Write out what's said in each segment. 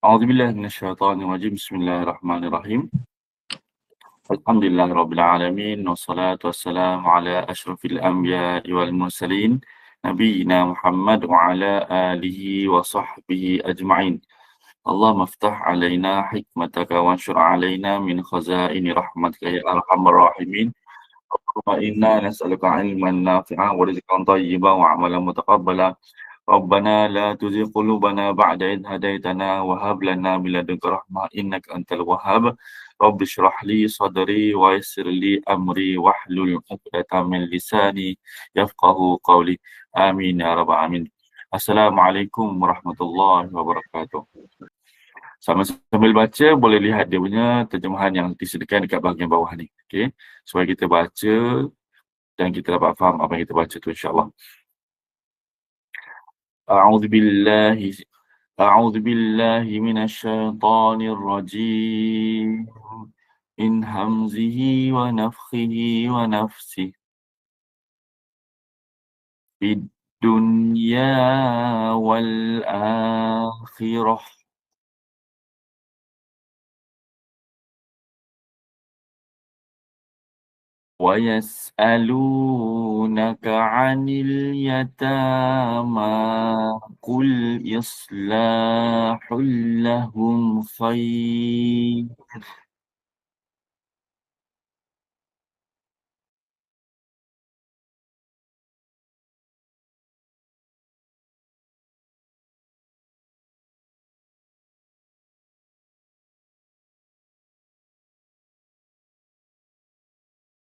A'udzubillahi minasyaitonirrajim. Bismillahirrahmanirrahim. Alhamdulillahirabbil alamin wassalatu wassalamu ala asyrafil anbiya'i wal mursalin nabiyyina Muhammad wa ala alihi wa sahbihi ajma'in. Allahumma iftah alaina hikmataka wanshur alaina min khazaini rahmatika ya arhamar rahimin. Allahumma inna nas'aluka ilman nafi'an wa rizqan thayyiban wa amalan mutaqabbala. Rabbana la tuzigh qulubana ba'da idh hadaitana wa hab lana min ladunka rahmah innaka antal wahhab. Rabbi shrah li sadri wa yassir li amri wahlul 'uqdatam min lisani yafqahu qawli. Amin ya rabbal alamin. Assalamualaikum warahmatullahi wabarakatuh. Sambil baca boleh lihat dia punya terjemahan yang disediakan dekat bahagian bawah ni. Okey, supaya kita baca dan kita dapat faham apa yang kita baca tu insya-Allah. أعوذ بالله أعوذ بالله من الشيطان الرجيم من همزه ونفخه ونفسه في الدنيا والآخرة ويسألونك عن اليتامى قل إصلاح لهم خير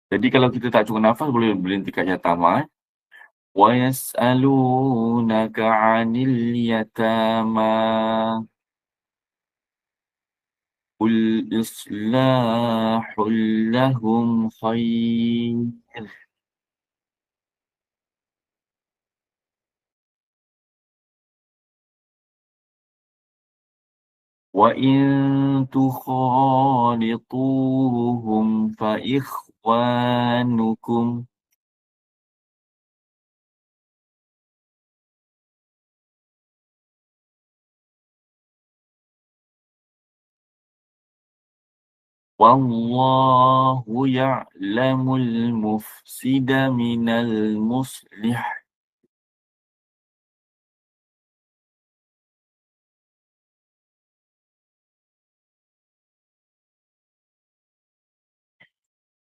Jadi kalau kita tak cukup nafas boleh berhenti kat yatama. Wa yas'alunaka 'anil yatama qul islahul lahum khair. Wa in tukhalituhum fa ikhwanukum. Wallahu ya'lamul mufsida minal muslih.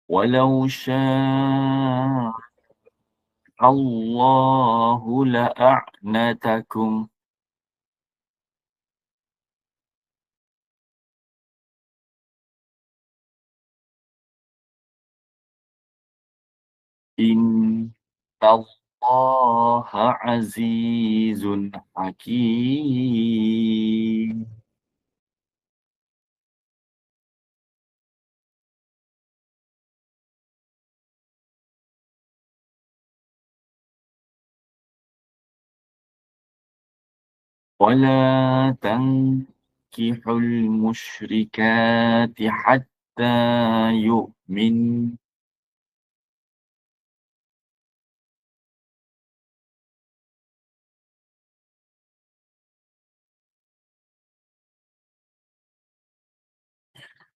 Walau syaa Allahu la'anatakum. Innallaha azizun hakim. Wala tankihul musyrikati hatta yu'min.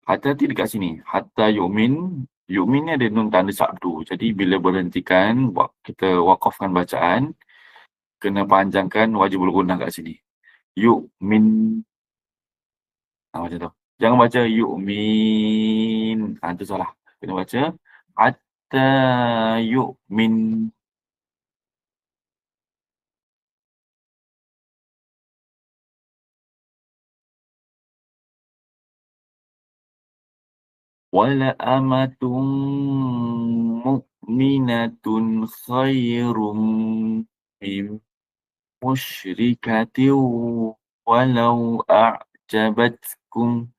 Hati-hati dekat sini. Hatta yu'min. Yu'min ni ada nun tanda sabdu. Jadi bila berhentikan, kita wakafkan bacaan, kena panjangkan wajibul gunnah kat sini. Yu'min. Macam tu. Jangan baca yu'min. Itu salah. Kena baca hatta yu'min. Wala amatun mu'minatun khairum min musyrikatin walau a'jabatkum.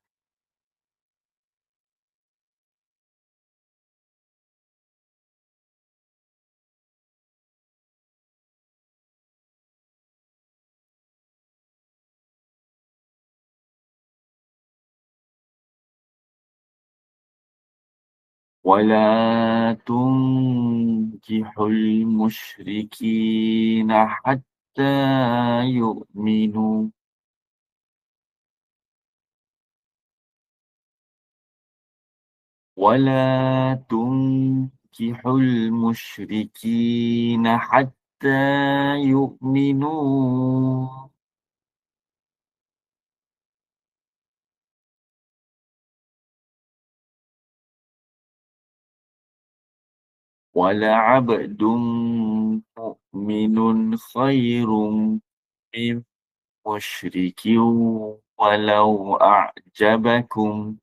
Wala tunkihul musyrikina hatta yu'minu. ولا تنكحوا المشركين حتى يؤمنوا ولعبد مؤمن خير من مشرك ولو أعجبكم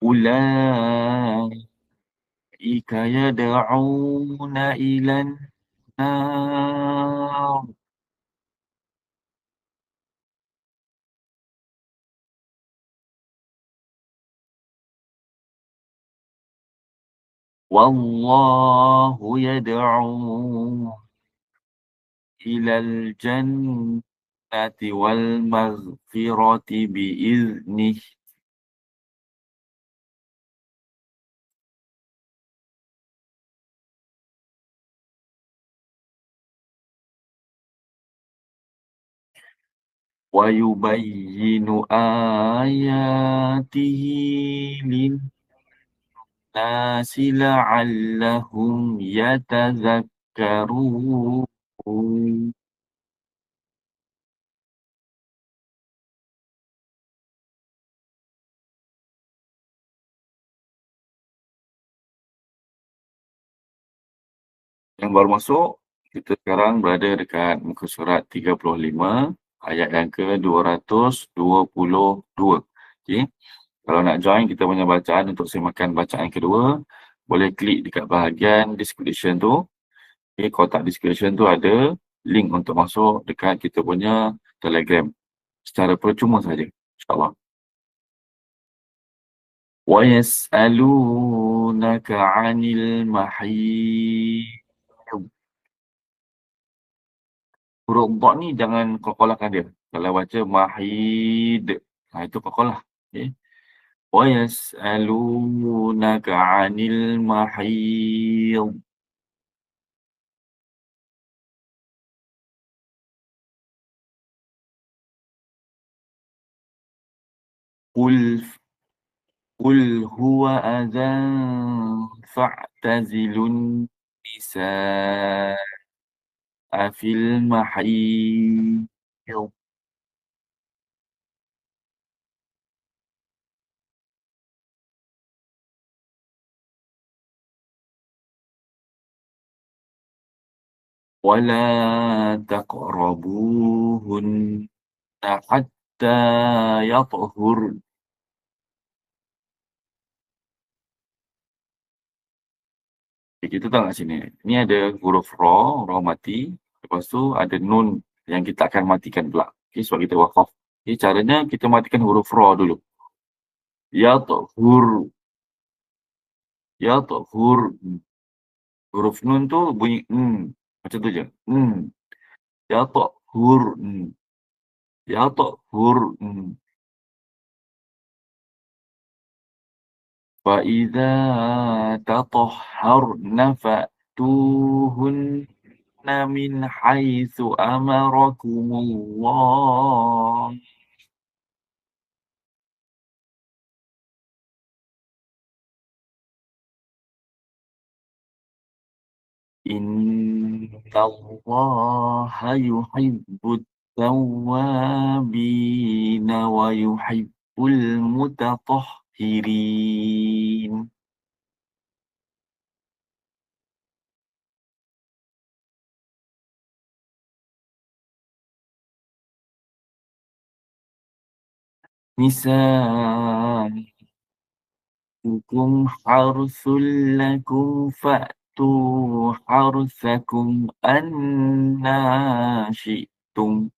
أولئك يدعون إلى النار والله يدعو إلى الجنة والمغفرة بإذنه. ويبين آياته للناس لعلهم يتذكرون. Yang baru masuk, kita sekarang berada dekat muka surat 35, ayat yang ke-222. Okey. Kalau nak join kita punya bacaan untuk semakan bacaan kedua, boleh klik dekat bahagian description tu. Okey, kotak description tu ada link untuk masuk dekat kita punya Telegram secara percuma saja. InsyaAllah. وَيَسْأَلُونَكَ عَنِ الْمَحِيضِ. Huruf dha ni jangan qalqalahkan dia. Kalau baca mahid, itu qalqalah. Okey. Wa yas'alunaka 'anil mahid. Qul qul huwa adzan fa'tazilun nisaa fil mahid. ولا تقربوهن حتى يطهر. Okay, kita tengok kat sini. Ni ada huruf ra, ra mati. Lepas tu ada nun yang kita akan matikan pula. Okay, sebab kita wakaf. Okay, caranya kita matikan huruf ra dulu. Ya tahur. Ya tahur. Huruf nun tu bunyi macam tu je. Ya tahur. Ya tahur. فإذا تطهرن فأتوهن من حيث أمركم الله إن الله يحب التوابين ويحب المتطهرين. نساؤكم حرث لكم فأتوا حرثكم أنى شئتم.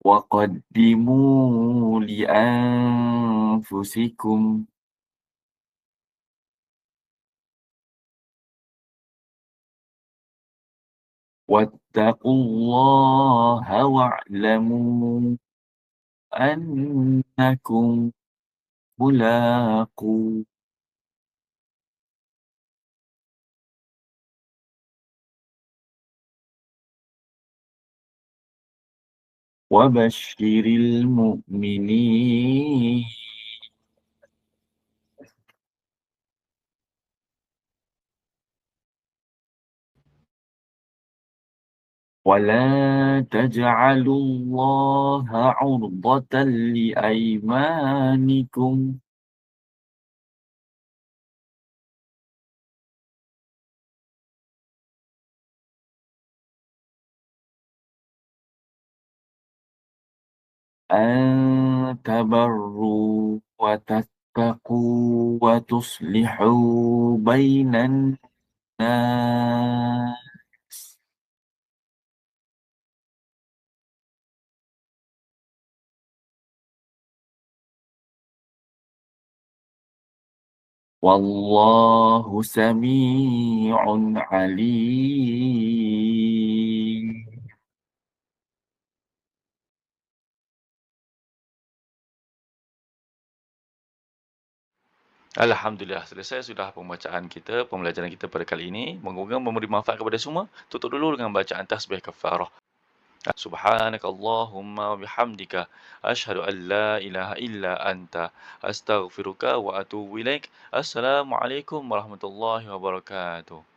وقدموا لأنفسكم واتقوا الله واعلموا أنكم ملاقوه وبشر المؤمنين ولا تجعلوا الله عرضة لأيمانكم أن تبروا وتتقوا وتصلحوا بين الناس والله سميع عليم. Alhamdulillah, selesai sudah pembacaan kita, pembelajaran kita pada kali ini. Moga-moga memberi manfaat kepada semua. Tutup dulu dengan bacaan tasbih kafarah. Subhanakallahumma wa bihamdika asyhadu an la ilaha illa anta astaghfiruka wa atubu ilaik. Assalamualaikum warahmatullahi wabarakatuh.